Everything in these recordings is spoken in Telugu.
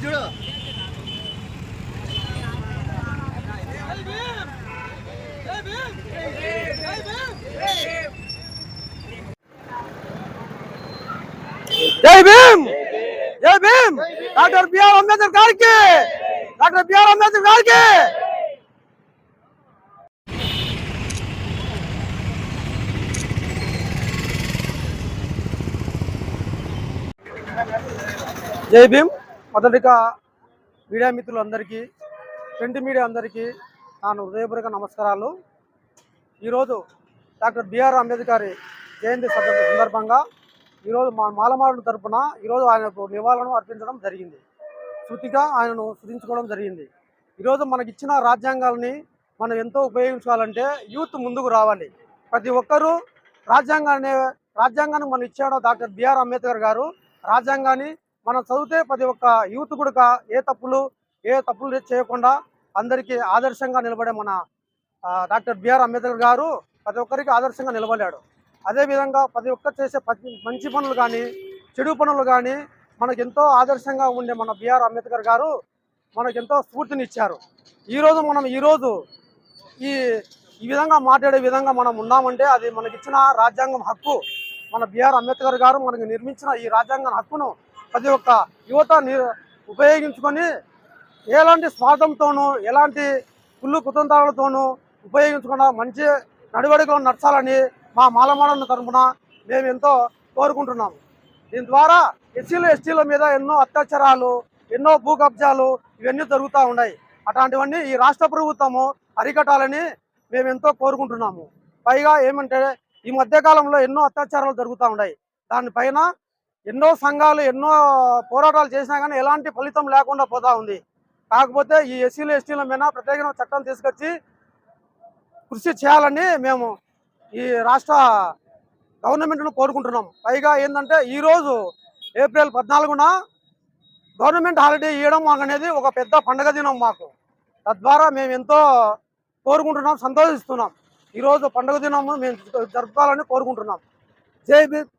చూడు జై భీమ్ జై భీమ్ డాక్టర్ బిఆర్ అంబేద్కర్ గారికి డాక్టర్ బిఆర్ అంబేద్కర్ గారికి జై భీమ్ మొదటిగా మీడియా మిత్రులందరికీ ప్రింట్ మీడియా అందరికీ నా హృదయపూర్వక నమస్కారాలు. ఈరోజు డాక్టర్ బిఆర్ అంబేద్కర్ జయంతి సందర్భంగా ఈరోజు మా మాలమారుల తరఫున ఈరోజు ఆయనకు నివాళులను అర్పించడం జరిగింది. శృతిగా ఆయనను స్థుతించుకోవడం జరిగింది. ఈరోజు మనకిచ్చిన రాజ్యాంగాలని మనం ఎంతో ఉపయోగించుకోవాలంటే యూత్ ముందుకు రావాలి. ప్రతి ఒక్కరూ రాజ్యాంగాన్ని మనం ఇచ్చాడో డాక్టర్ బిఆర్ అంబేద్కర్ గారు. రాజ్యాంగాన్ని మనం చదివితే ప్రతి ఒక్క యూత్ కూడా ఏ తప్పులు చేయకుండా అందరికీ ఆదర్శంగా నిలబడే మన డాక్టర్ బిఆర్ అంబేద్కర్ గారు ప్రతి ఒక్కరికి ఆదర్శంగా నిలబడాడు. అదేవిధంగా ప్రతి ఒక్కరు చేసే మంచి పనులు కానీ చెడు పనులు కానీ మనకెంతో ఆదర్శంగా ఉండే మన బిఆర్ అంబేద్కర్ గారు మనకెంతో స్ఫూర్తినిచ్చారు. ఈరోజు ఈ విధంగా మాట్లాడే విధంగా మనం ఉన్నామంటే అది మనకిచ్చిన రాజ్యాంగం హక్కు. మన బిఆర్ అంబేద్కర్ గారు మనకు నిర్మించిన ఈ రాజ్యాంగం హక్కును ప్రతి ఒక్క యువత ఉపయోగించుకొని ఎలాంటి స్వార్థంతోనూ ఎలాంటి కుళ్ళు కుతంత్రాలతోనూ ఉపయోగించకుండా మంచి నడవడికలను నడచాలని మా మాలమాడల తరఫున మేము ఎంతో కోరుకుంటున్నాము. దీని ద్వారా ఎస్సీలు ఎస్టీల మీద ఎన్నో అత్యాచారాలు ఎన్నో భూ కబ్జాలు ఇవన్నీ జరుగుతూ ఉన్నాయి. అట్లాంటివన్నీ ఈ రాష్ట్ర ప్రభుత్వము అరికట్టాలని మేము ఎంతో కోరుకుంటున్నాము. పైగా ఏమంటే ఈ మధ్యకాలంలో ఎన్నో అత్యాచారాలు జరుగుతూ ఉన్నాయి. దానిపైన ఎన్నో సంఘాలు ఎన్నో పోరాటాలు చేసినా కానీ ఎలాంటి ఫలితం లేకుండా పోతా ఉంది. కాకపోతే ఈ ఎస్సీలు ఎస్టీల మీద ప్రత్యేకమైన చట్టం తీసుకొచ్చి కృషి చేయాలని మేము ఈ రాష్ట్ర గవర్నమెంట్ను కోరుకుంటున్నాం. పైగా ఏంటంటే ఈరోజు ఏప్రిల్ 14న గవర్నమెంట్ హాలిడే ఇవ్వడం మాకు అనేది ఒక పెద్ద పండుగ దినం మాకు. తద్వారా మేము ఎంతో కోరుకుంటున్నాం, సంతోషిస్తున్నాం. ఈరోజు పండుగ దినము మేము జరుపుకోవాలని కోరుకుంటున్నాం. జై భీమ్,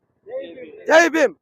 జై భీమ్.